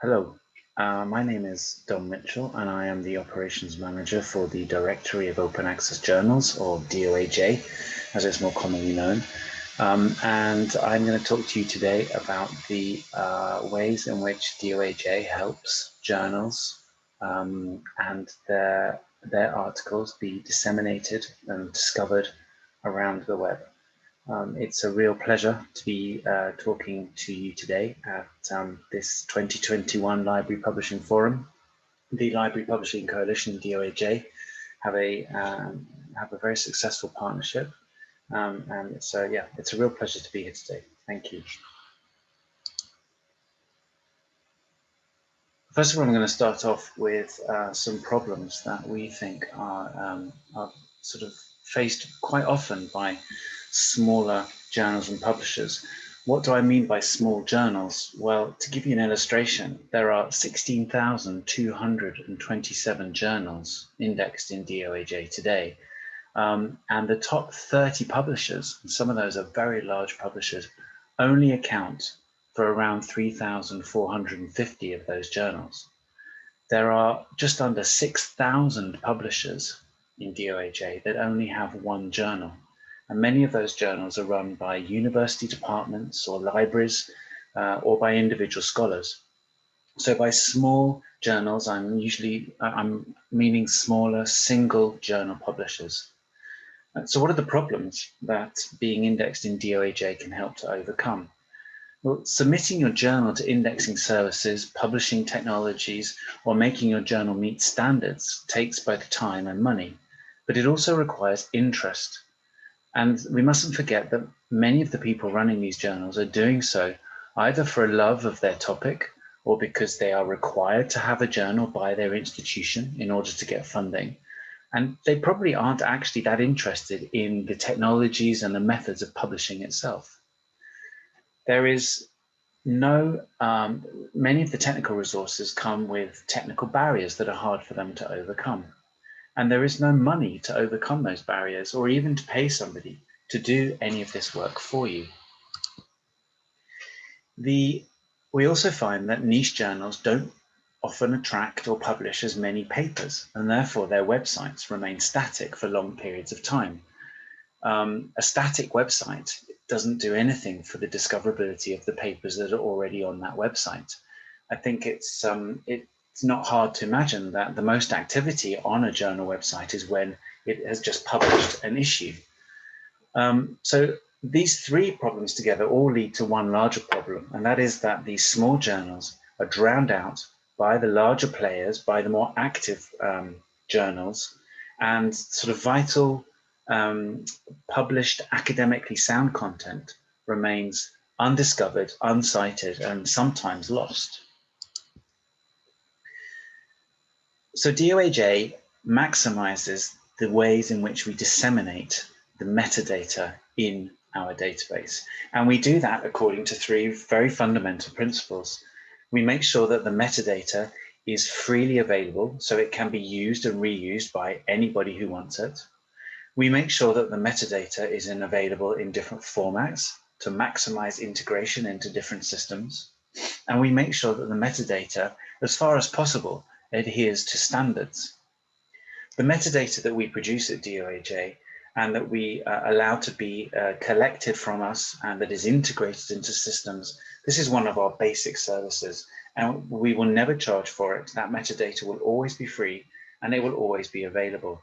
Hello, my name is Dom Mitchell and I am the Operations Manager for the Directory of Open Access Journals, or DOAJ, as it's more commonly known. And I'm going to talk to you today about the ways in which DOAJ helps journals and their articles be disseminated and discovered around the web. It's a real pleasure to be talking to you today at this 2021 Library Publishing Forum. The Library Publishing Coalition, DOAJ, have a very successful partnership, and so yeah, it's a real pleasure to be here today. Thank you. First of all, I'm going to start off with some problems that we think are sort of faced quite often by smaller journals and publishers. What do I mean by small journals? Well, to give you an illustration, there are 16,227 journals indexed in DOAJ today. And the top 30 publishers, and some of those are very large publishers, only account for around 3,450 of those journals. There are just under 6,000 publishers in DOAJ that only have one journal. And many of those journals are run by university departments or libraries or by individual scholars. So by small journals, I'm meaning smaller single journal publishers. So what are the problems that being indexed in DOAJ can help to overcome? Well, submitting your journal to indexing services, publishing technologies, or making your journal meet standards takes both time and money, but it also requires interest. And we mustn't forget that many of the people running these journals are doing so either for a love of their topic or because they are required to have a journal by their institution in order to get funding. And they probably aren't actually that interested in the technologies and the methods of publishing itself. There is many of the technical resources come with technical barriers that are hard for them to overcome. And there is no money to overcome those barriers or even to pay somebody to do any of this work for you. We also find that niche journals don't often attract or publish as many papers, and therefore their websites remain static for long periods of time. A static website doesn't do anything for the discoverability of the papers that are already on that website. I think it's not hard to imagine that the most activity on a journal website is when it has just published an issue. So these three problems together all lead to one larger problem, and that is that these small journals are drowned out by the larger players, by the more active journals, and sort of vital published academically sound content remains undiscovered, uncited, and sometimes lost. So DOAJ maximizes the ways in which we disseminate the metadata in our database. And we do that according to three very fundamental principles. We make sure that the metadata is freely available, so it can be used and reused by anybody who wants it. We make sure that the metadata is available in different formats to maximize integration into different systems. And we make sure that the metadata, as far as possible, adheres to standards. The metadata that we produce at DOAJ and that we allow to be collected from us and that is integrated into systems, this is one of our basic services, and we will never charge for it. That metadata will always be free and it will always be available.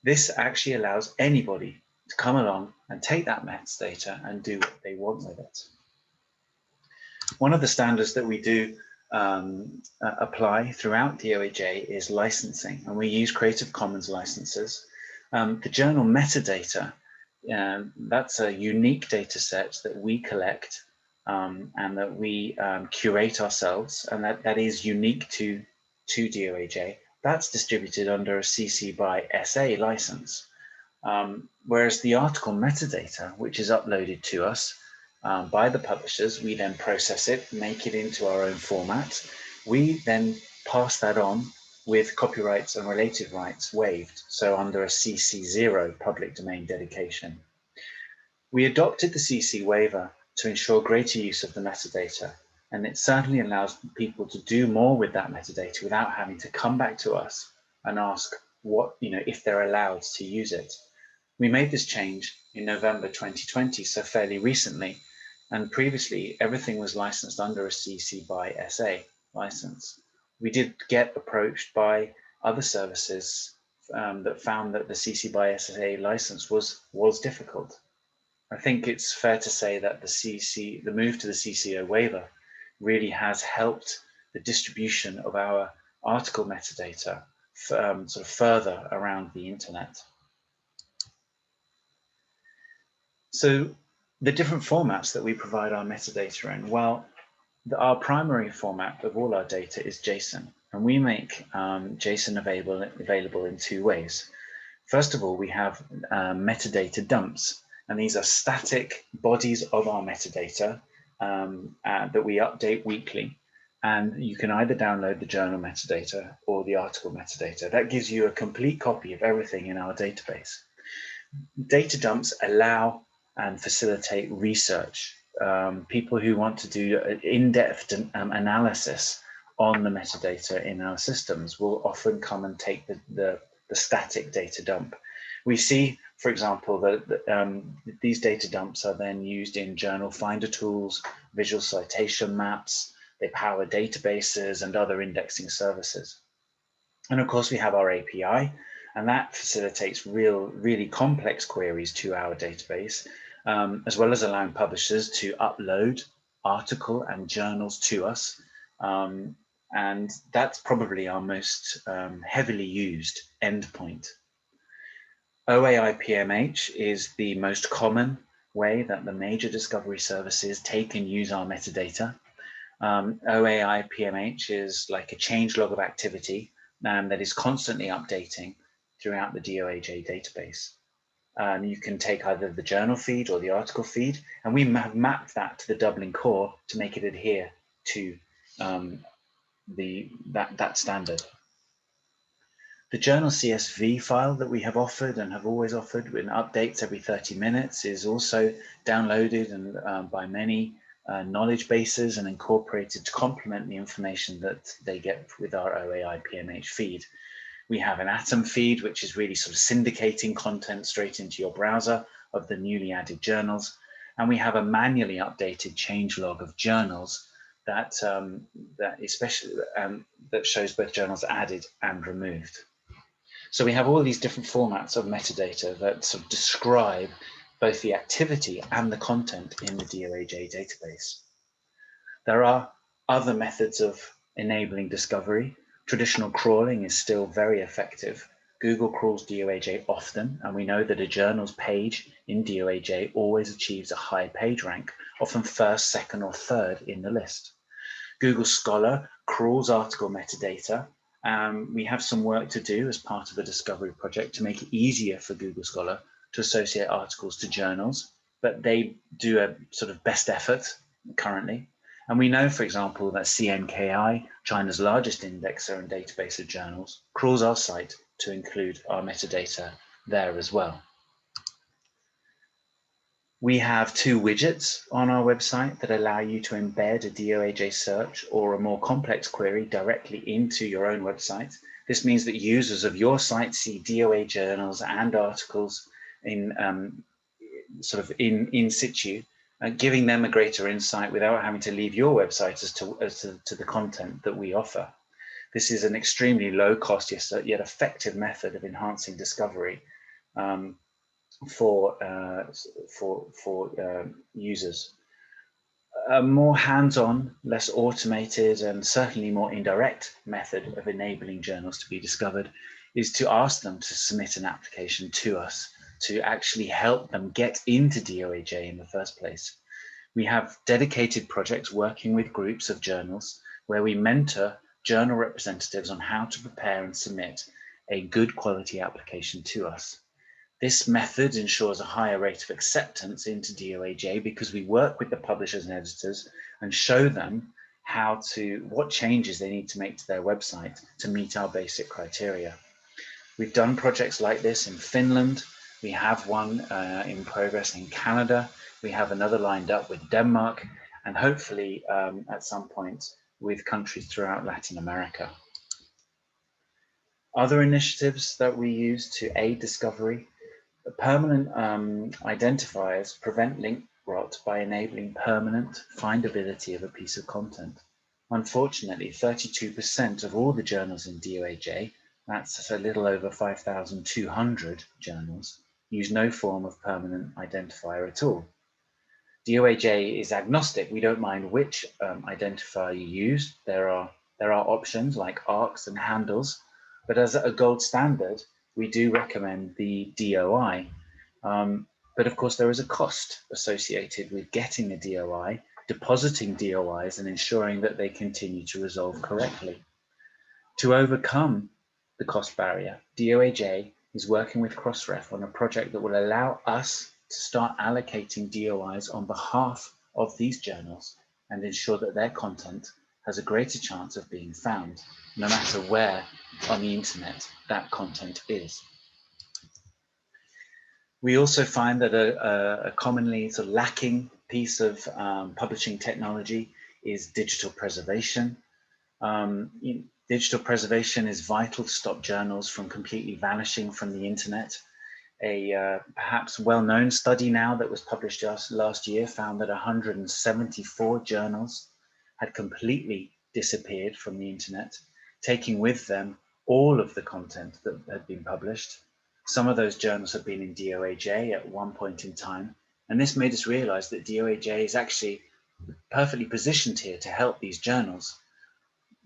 This actually allows anybody to come along and take that metadata and do what they want with it. One of the standards that we do apply throughout DOAJ is licensing, and we use Creative Commons licenses. The journal metadata, that's a unique data set that we collect and that we curate ourselves, and that is unique to DOAJ. That's distributed under a CC by SA license, whereas the article metadata, which is uploaded to us by the publishers, we then process it, make it into our own format. We then pass that on with copyrights and related rights waived, so under a CC0 public domain dedication. We adopted the CC waiver to ensure greater use of the metadata, And it certainly allows people to do more with that metadata without having to come back to us and ask what, if they're allowed to use it. We made this change in November 2020, so fairly recently, and previously everything was licensed under a CC by SA license. We did get approached by other services that found that the CC by SA license was difficult. I think it's fair to say that the move to the CCO waiver really has helped the distribution of our article metadata sort of further around the internet. So the different formats that we provide our metadata in, well, our primary format of all our data is JSON, and we make JSON available in two ways. First of all, we have metadata dumps, and these are static bodies of our metadata that we update weekly. And you can either download the journal metadata or the article metadata. That gives you a complete copy of everything in our database. Data dumps allow and facilitate research. People who want to do in-depth analysis on the metadata in our systems will often come and take the static data dump. We see, for example, that these data dumps are then used in journal finder tools, visual citation maps, they power databases and other indexing services. And of course, we have our API, and that facilitates really complex queries to our database, as well as allowing publishers to upload article and journals to us. And that's probably our most heavily used endpoint. OAI-PMH is the most common way that the major discovery services take and use our metadata. OAI-PMH is like a changelog of activity that is constantly updating throughout the DOAJ database. You can take either the journal feed or the article feed, and we have mapped that to the Dublin core to make it adhere to that standard. The journal CSV file that we have offered and have always offered with updates every 30 minutes is also downloaded and by many knowledge bases and incorporated to complement the information that they get with our OAI-PMH feed. We have an Atom feed, which is really sort of syndicating content straight into your browser of the newly added journals. And we have a manually updated changelog of journals that shows both journals added and removed. So we have all these different formats of metadata that sort of describe both the activity and the content in the DOAJ database. There are other methods of enabling discovery. Traditional crawling is still very effective. Google crawls DOAJ often, and we know that a journal's page in DOAJ always achieves a high page rank, often first, second, or third in the list. Google Scholar crawls article metadata. We have some work to do as part of a discovery project to make it easier for Google Scholar to associate articles to journals, but they do a sort of best effort currently. And we know, for example, that CNKI, China's largest indexer and database of journals, crawls our site to include our metadata there as well. We have two widgets on our website that allow you to embed a DOAJ search or a more complex query directly into your own website. This means that users of your site see DOA journals and articles in in situ, giving them a greater insight without having to leave your website as to the content that we offer. This is an extremely low cost yet effective method of enhancing discovery for users. A more hands-on, less automated, and certainly more indirect method of enabling journals to be discovered is to ask them to submit an application to us to actually help them get into DOAJ in the first place. We have dedicated projects working with groups of journals where we mentor journal representatives on how to prepare and submit a good quality application to us. This method ensures a higher rate of acceptance into DOAJ because we work with the publishers and editors and show them what changes they need to make to their website to meet our basic criteria. We've done projects like this in Finland. We have one in progress in Canada. We have another lined up with Denmark. And and hopefully at some point with countries throughout Latin America. Other initiatives that we use to aid discovery: permanent identifiers prevent link rot by enabling permanent findability of a piece of content. Unfortunately, 32% of all the journals in DOAJ, that's a little over 5,200 journals, use no form of permanent identifier at all. DOAJ is agnostic. We don't mind which identifier you use. There are options like arcs and handles, but as a gold standard, we do recommend the DOI. But of course, there is a cost associated with getting a DOI, depositing DOIs, and ensuring that they continue to resolve correctly. To overcome the cost barrier, DOAJ is working with Crossref on a project that will allow us to start allocating DOIs on behalf of these journals and ensure that their content has a greater chance of being found, no matter where on the internet that content is. We also find that a commonly sort of lacking piece of publishing technology is digital preservation. Digital preservation is vital to stop journals from completely vanishing from the internet. A perhaps well-known study now that was published just last year found that 174 journals had completely disappeared from the internet, taking with them all of the content that had been published. Some of those journals have been in DOAJ at one point in time, and this made us realize that DOAJ is actually perfectly positioned here to help these journals.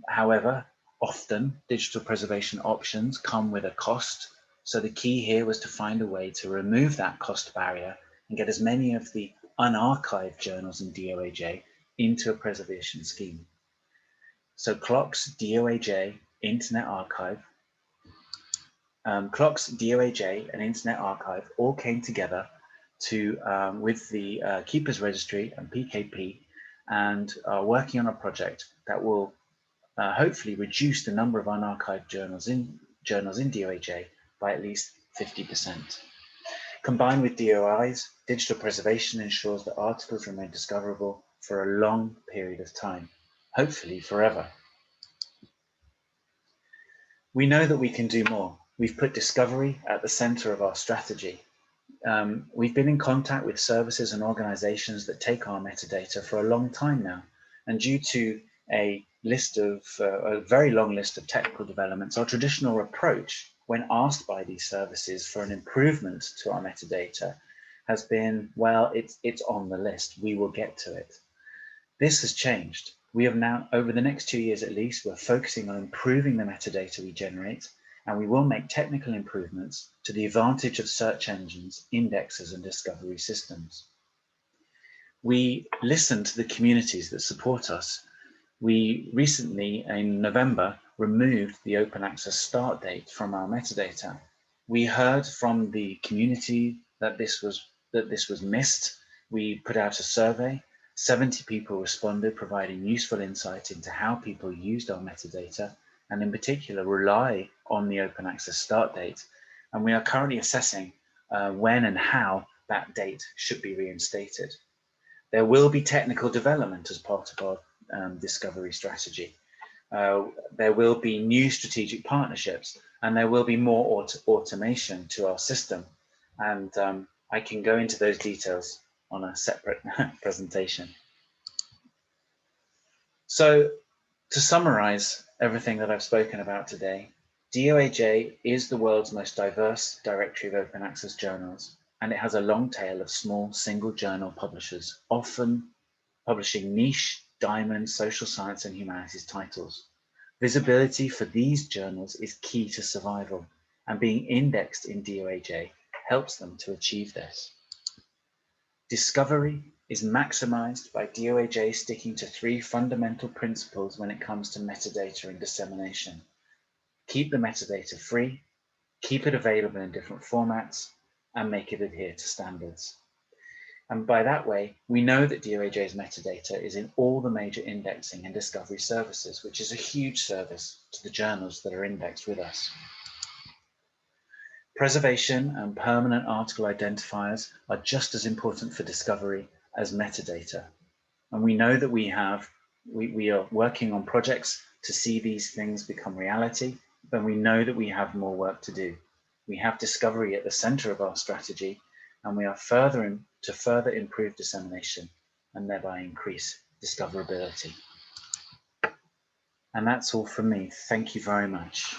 However, often digital preservation options come with a cost, so the key here was to find a way to remove that cost barrier and get as many of the unarchived journals in DOAJ into a preservation scheme. So CLOC's DOAJ Internet Archive, CLOC's DOAJ and Internet Archive all came together to with the Keepers Registry and PKP, and are working on a project that will hopefully reduce the number of unarchived journals in DOAJ by at least 50%. Combined with DOIs, digital preservation ensures that articles remain discoverable for a long period of time, hopefully forever. We know that we can do more. We've put discovery at the center of our strategy. We've been in contact with services and organizations that take our metadata for a long time now, and due to a very long list of technical developments, our traditional approach when asked by these services for an improvement to our metadata has been, well, it's on the list, we will get to it. This has changed. We have now, over the next 2 years at least, we're focusing on improving the metadata we generate, and we will make technical improvements to the advantage of search engines, indexes, and discovery systems. We listen to the communities that support us. We recently, in November, removed the open access start date from our metadata. We heard from the community that this was missed. We put out a survey. 70 people responded, providing useful insight into how people used our metadata, and in particular rely on the open access start date. And we are currently assessing when and how that date should be reinstated. There will be technical development as part of our discovery strategy. There will be new strategic partnerships, and there will be more automation to our system. And I can go into those details on a separate presentation. So to summarize everything that I've spoken about today, DOAJ is the world's most diverse directory of open access journals, and it has a long tail of small single journal publishers, often publishing niche, diamond, social science and humanities titles. Visibility for these journals is key to survival, and being indexed in DOAJ helps them to achieve this. Discovery is maximized by DOAJ sticking to 3 fundamental principles when it comes to metadata and dissemination. Keep the metadata free, keep it available in different formats, and make it adhere to standards. And by that way, we know that DOAJ's metadata is in all the major indexing and discovery services, which is a huge service to the journals that are indexed with us. Preservation and permanent article identifiers are just as important for discovery as metadata. And we know that we are working on projects to see these things become reality, but we know that we have more work to do. We have discovery at the center of our strategy, and we are further improve dissemination and thereby increase discoverability. And that's all from me. Thank you very much.